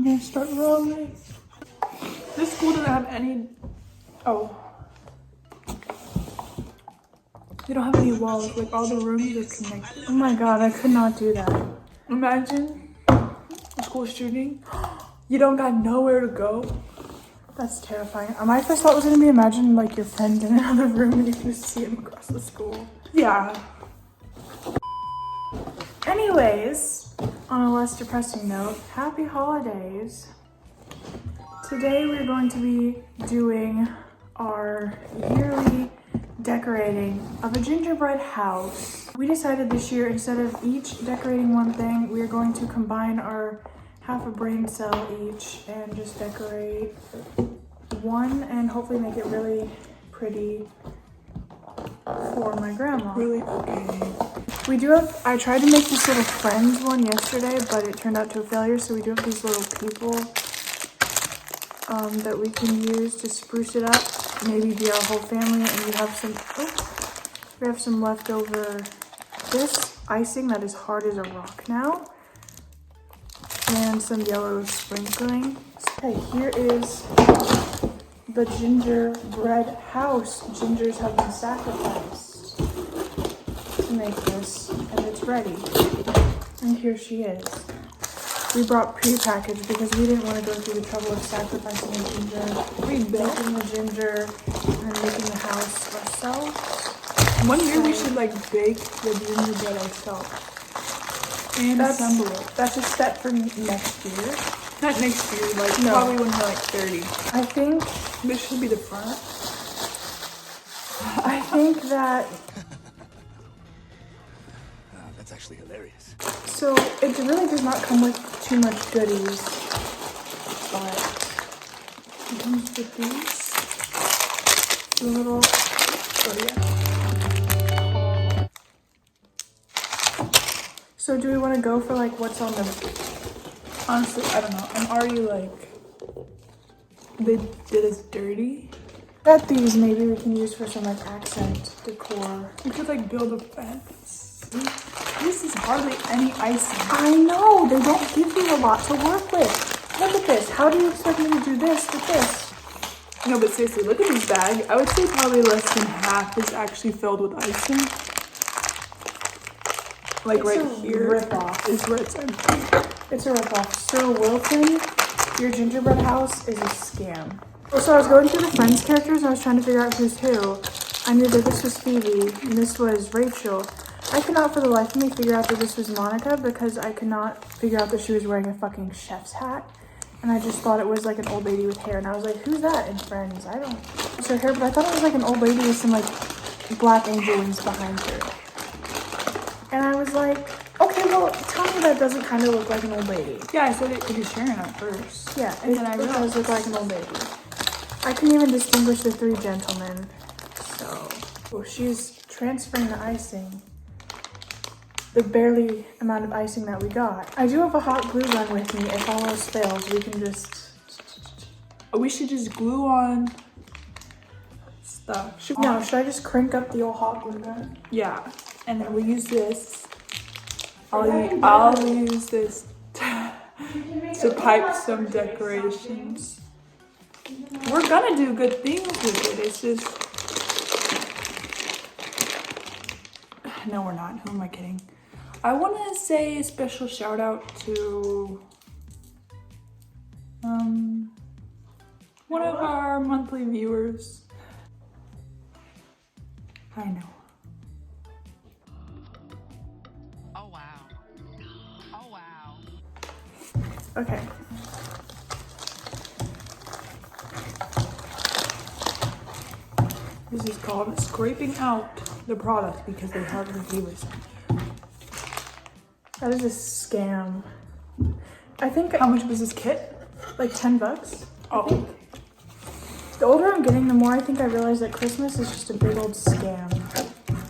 gonna start rolling. This school doesn't have any, oh. They don't have any walls, like all the rooms are connected. Oh my god, I could not do that. Imagine a school shooting. You don't got nowhere to go. That's terrifying. My first thought was gonna be imagine like your friend in another room and you can just see him across the school. Yeah. Anyways, on a less depressing note, happy holidays. Today we're going to be doing our yearly decorating of a gingerbread house. We decided this year, instead of each decorating one thing, we are going to combine our half a brain cell each and just decorate one and hopefully make it really pretty for my grandma. Really? Okay. We do have, I tried to make this little friends one yesterday, but it turned out to a failure. So we do have these little people that we can use to spruce it up. Maybe be our whole family, and we have some leftover this icing that is hard as a rock now, and some yellow sprinkling. Okay, here is the gingerbread house. Gingers have been sacrificed to make this, and it's ready. And here she is. We brought pre-packaged because we didn't want to go through the trouble of sacrificing the ginger, making the ginger, and then making the house ourselves. One year we should like bake the gingerbread ourselves and assemble it. That's a step for next year. Not next year, like No. probably when we're like 30. I think This should be the front. that. That's actually hilarious. So it really does not come with too much goodies, but it comes with these little. Oh yeah. So do we want to go for like what's on them? Honestly, I don't know. I'm already like, they did us dirty. That these maybe we can use for some like accent decor. We could like build a fence. This is hardly any icing. I know, they don't give you a lot to work with. Look at this. How do you expect me to do this with this? No, but seriously, look at this bag. I would say probably less than half is actually filled with icing. Like It's right a here rip-off. is where it's empty. It's a ripoff. Sir Wilton, your gingerbread house is a scam. So I was going through the Friends characters and I was trying to figure out who's who. I knew that this was Phoebe and this was Rachel. I could not for the life of me figure out that this was Monica because I could not figure out that she was wearing a fucking chef's hat. And I just thought it was like an old lady with hair. And I was like, who's that in Friends? I don't, it's her hair, but I thought it was like an old lady with some like black angel wings behind her. And I was like, okay, well, tell me that doesn't kind of look like an old lady. Yeah, I said it could be Sharon at first. Yeah, And then I it does realized. look like an old lady. I couldn't even distinguish the three gentlemen. So, oh, she's transferring the icing. The barely amount of icing that we got. I do have a hot glue gun with me. If all else fails, we can just... We should just glue on stuff. Should I just crank up the old hot glue gun? Yeah, and then we use this. I'll use this to pipe some decorations. We're gonna do good things with it. It's just, no, we're not. Who am I kidding? I want to say a special shout out to one of our monthly viewers. I know. Oh wow. Oh wow. Okay. This is called scraping out the product because they have reviewers. That is a scam. I think How much was this kit? like $10. Oh, The older I'm getting, the more I think I realize that Christmas is just a big old scam.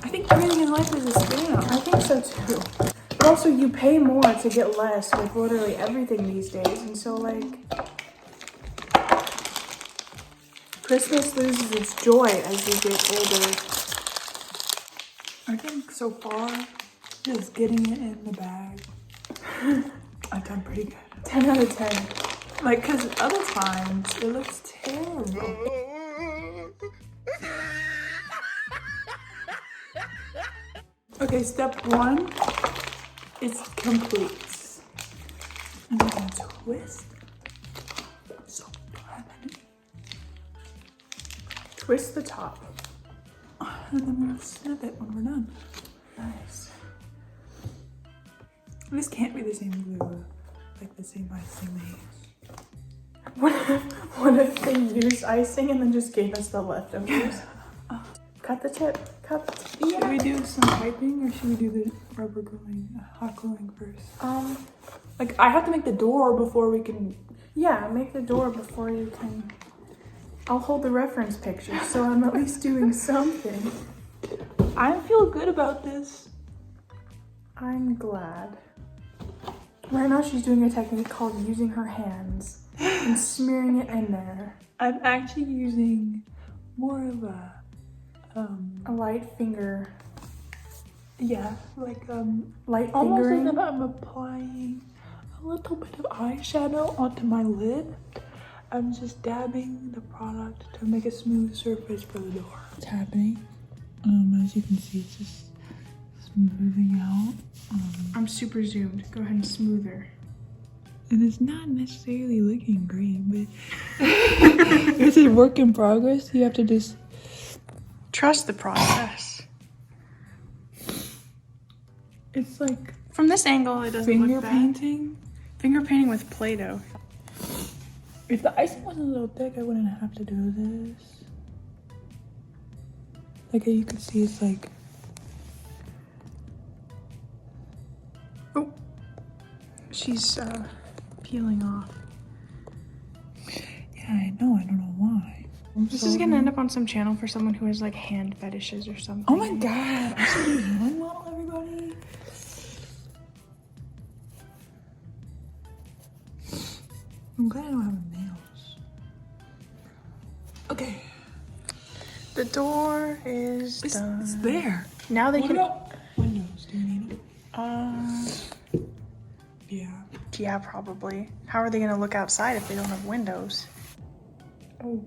I think everything in life is a scam. I think so too. But also, you pay more to get less with literally everything these days. And so, like, Christmas loses its joy as you get older. I think so far, just getting it in the bag, I've done pretty good. 10 out of 10. Like, cause other times it looks terrible. Okay, step 1 is complete. And I'm gonna twist. So fun. Twist the top. And then we'll snip it when we're done. Nice. This can't be the same glue, like the same icing they use. What if they used icing and then just gave us the leftovers? Cut the tip. Cut the tip. Should we do some piping or should we do the rubber gluing, hot gluing first? Like I have to make the door before we can. yeah, make the door before you can. I'll hold the reference picture, so I'm at least doing something. I feel good about this. I'm glad. Right now she's doing a technique called using her hands and smearing it in there. I'm actually using more of a light finger. Yeah, like Light almost as fingering. if I'm applying a little bit of eyeshadow onto my lid. I'm just dabbing the product to make a smooth surface for the door. What's happening? As you can see, it's just smoothing out. I'm super zoomed. Go ahead and smooth her. And it's not necessarily looking great, but it's a work in progress. You have to just Trust the process. it's like From this angle, it doesn't finger look bad. painting. Finger painting with Play-Doh. If the icing wasn't a little thick, I wouldn't have to do this. Like you can see, it's like Oh, she's peeling off. yeah, I know. I don't know why. This is gonna end up on some channel for someone who has like hand fetishes or something. Oh my god! I should do a hand model, everybody. I'm glad I don't have nails. Okay, The door is done. it's there. Now they What can. about windows? Do you need them? Yeah. Yeah, probably. How are they gonna look outside if they don't have windows? Oh,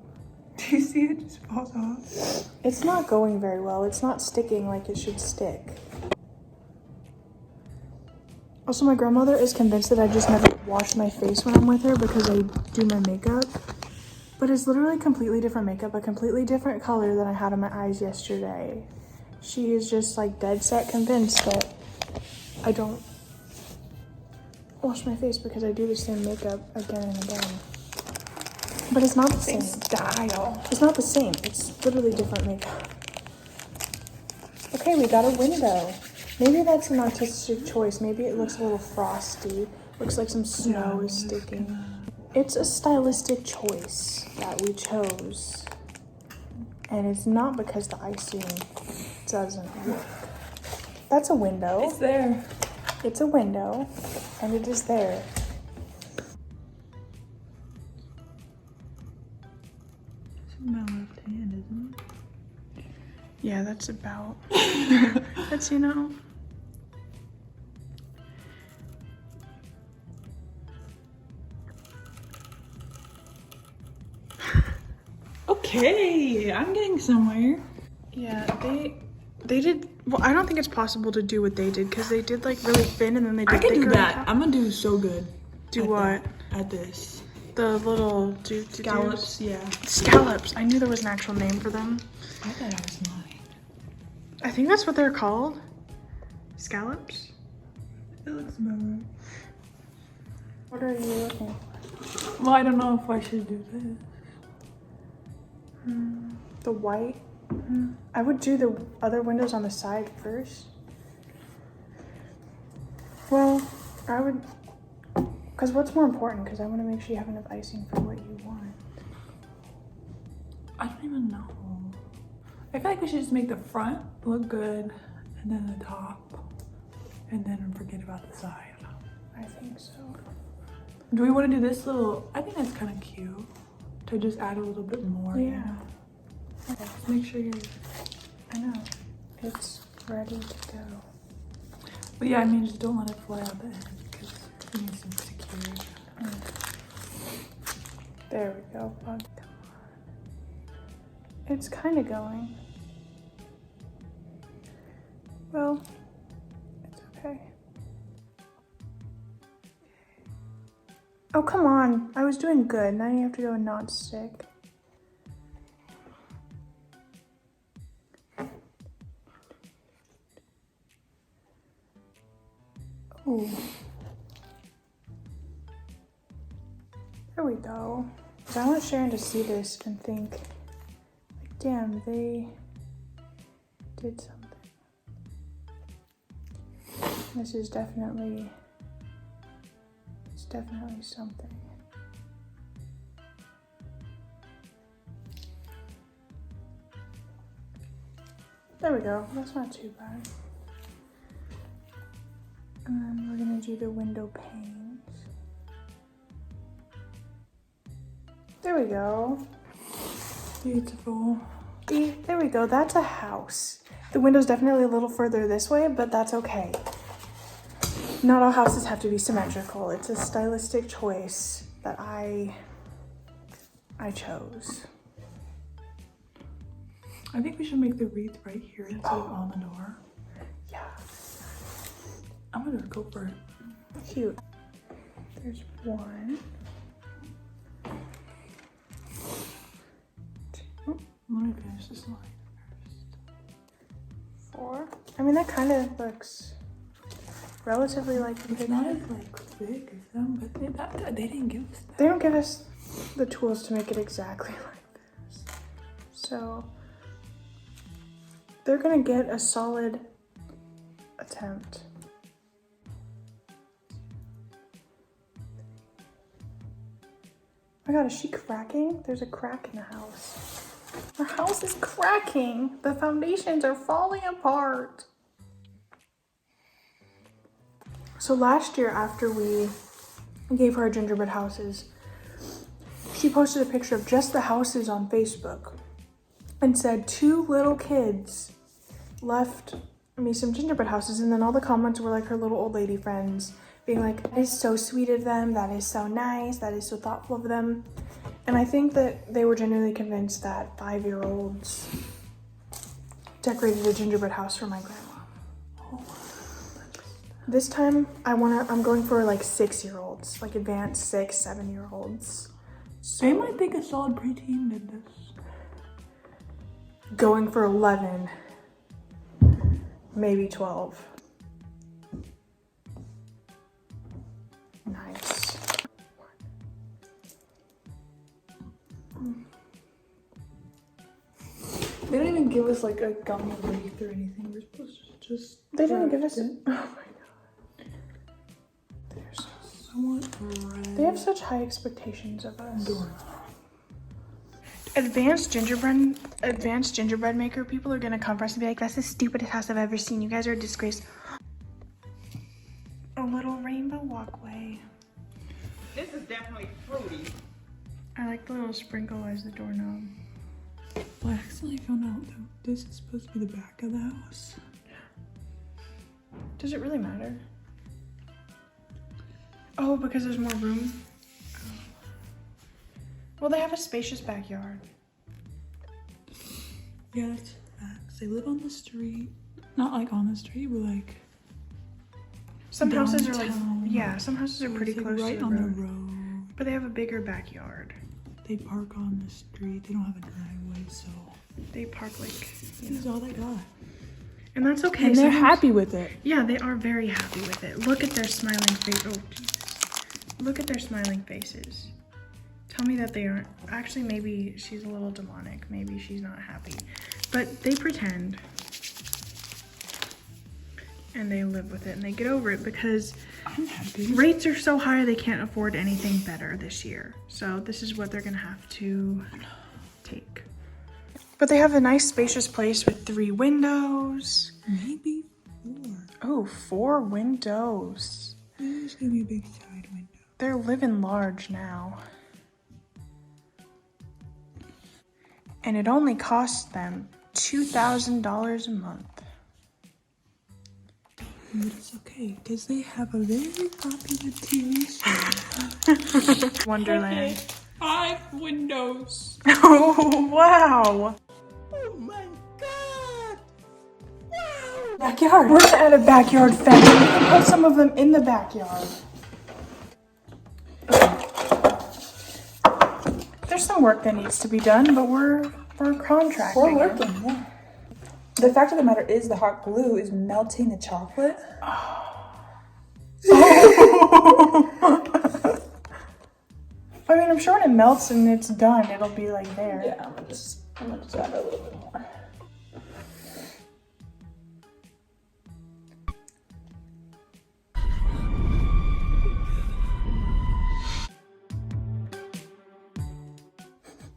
do you see it just falls off? It's not going very well. It's not sticking like it should stick. Also, my grandmother is convinced that I just never wash my face when I'm with her because I do my makeup. But it's literally completely different makeup, a completely different color than I had on my eyes yesterday. She is just like dead set convinced that I don't wash my face because I do the same makeup again and again. But it's not the same. Style. It's not the same. It's literally different makeup. Okay, we got a window. Maybe that's an artistic choice. Maybe it looks a little frosty. Looks like some snow is sticking. It's a stylistic choice that we chose. And it's not because the icing doesn't work. That's a window. It's there. It's a window. And it is there. It's in my left hand, isn't it? Yeah, that's about. That's, you know. Okay, I'm getting somewhere. Yeah, they did. Well, I don't think it's possible to do what they did because they did like really thin and then they did I can do thicker that. on top. I'm gonna do so good. Do at what? that- At this. The little Scallops, yeah. Scallops. I knew there was an actual name for them. I thought I was lying. I think that's what they're called. Scallops. It looks about right. What are you looking for? Well, I don't know if I should do this. The white. I would do the other windows on the side first. Well, I would. Because what's more important? Because I want to make sure you have enough icing for what you want. I don't even know. I feel like we should just make the front look good and then the top and then forget about the side. I think so. Do we want to do this little, I think that's kind of cute to just add a little bit more. you Yeah. know? Okay, make sure you're, I know. It's ready to go. but yeah, I mean, just don't let it fly out the end because it needs to be secured. There we go, bug. Come on. It's kind of going. Well, it's okay. Oh, come on. I was doing good. Now you have to go and not stick. Ooh. There we go. 'Cause I want Sharon to see this and think, like, damn, they did something. This is definitely, it's definitely something. There we go. That's not too bad. And then we're gonna do the window panes. There we go. Beautiful. See, there we go. That's a house. The window's definitely a little further this way, but that's okay. Not all houses have to be symmetrical. It's a stylistic choice that I chose. I think we should make the wreath right here instead of on the door. Yeah. I'm gonna go for it. Cute. There's one. Let me finish this line first. 4. I mean, that kind of looks relatively like the It's picture. not as like thick as them, but they didn't give us that. They don't give us the tools to make it exactly like this. So they're gonna get a solid attempt. Oh my god, is she cracking? There's a crack in the house. Our house is cracking. The foundations are falling apart. So last year, after we gave her our gingerbread houses, she posted a picture of just the houses on Facebook and said 2 little kids left me some gingerbread houses, and then all the comments were like her little old lady friends being like, that is so sweet of them, that is so nice, that is so thoughtful of them. And I think that they were genuinely convinced that 5-year-olds decorated a gingerbread house for my grandma. This time I'm going for like 6-year-olds, like advanced 6, 7-year-olds. So They might think a solid preteen did this. going for 11, maybe 12. Nice. They didn't even give us like a gum wreath or anything. We're supposed to just. They didn't give us it. it. Oh my god. They're so I want red. They have such high expectations of us. Door. Advanced gingerbread maker people are gonna come for us and be like, that's the stupidest house I've ever seen. You guys are a disgrace. A little rainbow walkway. This is definitely fruity. I like the little sprinkle as the doorknob. Well, I accidentally found out that this is supposed to be the back of the house. Does it really matter? Oh, because there's more room? Oh. Well, they have a spacious backyard. Yeah, that's facts. They live on the street. Not like on the street, but like Some houses are like, downtown. yeah, some houses are pretty It's, like, close right to the on road. the road. But they have a bigger backyard. They park on the street. They don't have a driveway, so They park like, you this is know. all they got. And that's okay. And they're Sometimes- happy with it. Yeah, they are very happy with it. Look at their smiling face. Oh, Jesus. Look at their smiling faces. Tell me that they aren't. Actually, maybe she's a little demonic. Maybe she's not happy. But they pretend. And they live with it and they get over it because I'm happy. rates are so high they can't afford anything better this year. So this is what they're gonna have to take. But they have a nice spacious place with 3 windows. Maybe 4. Oh, 4 windows. There's gonna be a big side window. They're living large now. And it only costs them $2,000 a month. But it's okay, because they have a very popular TV show. Wonderland. 5 windows. Oh, wow. Oh my god! Wow! Backyard. We're gonna add a backyard fence. We can put some of them in the backyard. There's some work that needs to be done, but we're contracting. We're working, yeah. The fact of the matter is the hot glue is melting the chocolate. I mean, I'm sure when it melts and it's done, it'll be like there. Yeah, I'm gonna just add a little bit more.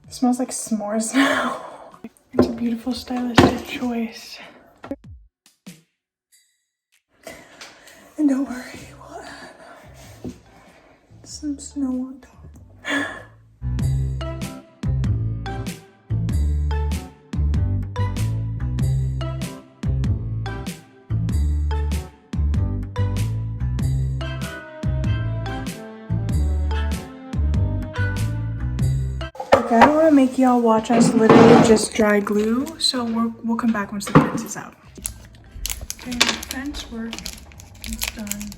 It smells like s'mores now. It's a beautiful stylistic choice. And don't worry, we'll add some snow on top. Okay, I don't want to make y'all watch us literally just dry glue, so we'll come back once the fence is out. Okay, the fence work is done.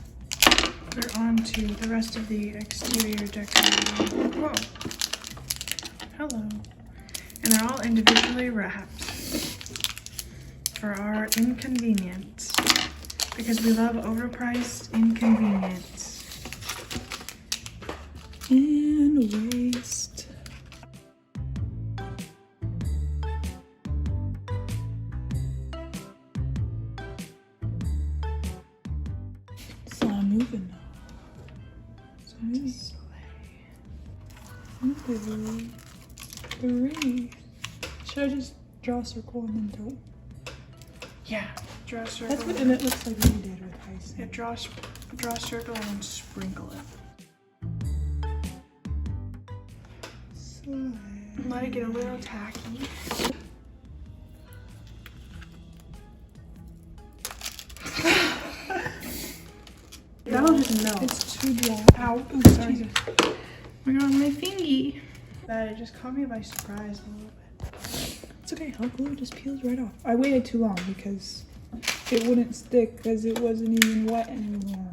We're on to the rest of the exterior decorating. Whoa. Hello. And they're all individually wrapped for our inconvenience, because we love overpriced inconvenience. And waste. It's not moving now. It's moving. Okay. 3. Should I just draw a circle and then don't? Yeah, draw a circle. That's what it looks like we did with icing. Yeah, draw a circle and then sprinkle it. Let it get a little tacky. That'll just melt. It's too dry. Ow. Ooh, sorry. Oh my god, my thingy. That it just caught me by surprise a little bit. It's okay, hot glue just peels right off. I waited too long because it wouldn't stick because it wasn't even wet anymore.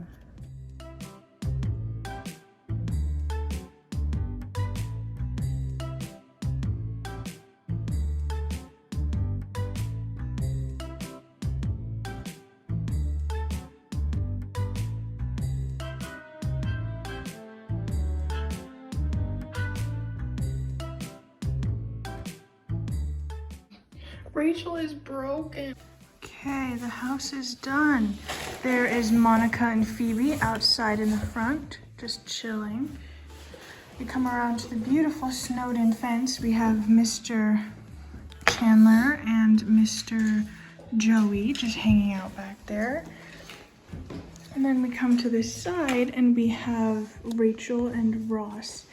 Rachel is broken. Okay, the house is done. There is Monica and Phoebe outside in the front, just chilling. We come around to the beautiful snowed-in fence. We have Mr. Chandler and Mr. Joey just hanging out back there. And then we come to this side and we have Rachel and Ross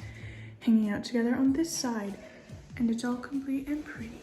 hanging out together on this side. And it's all complete and pretty.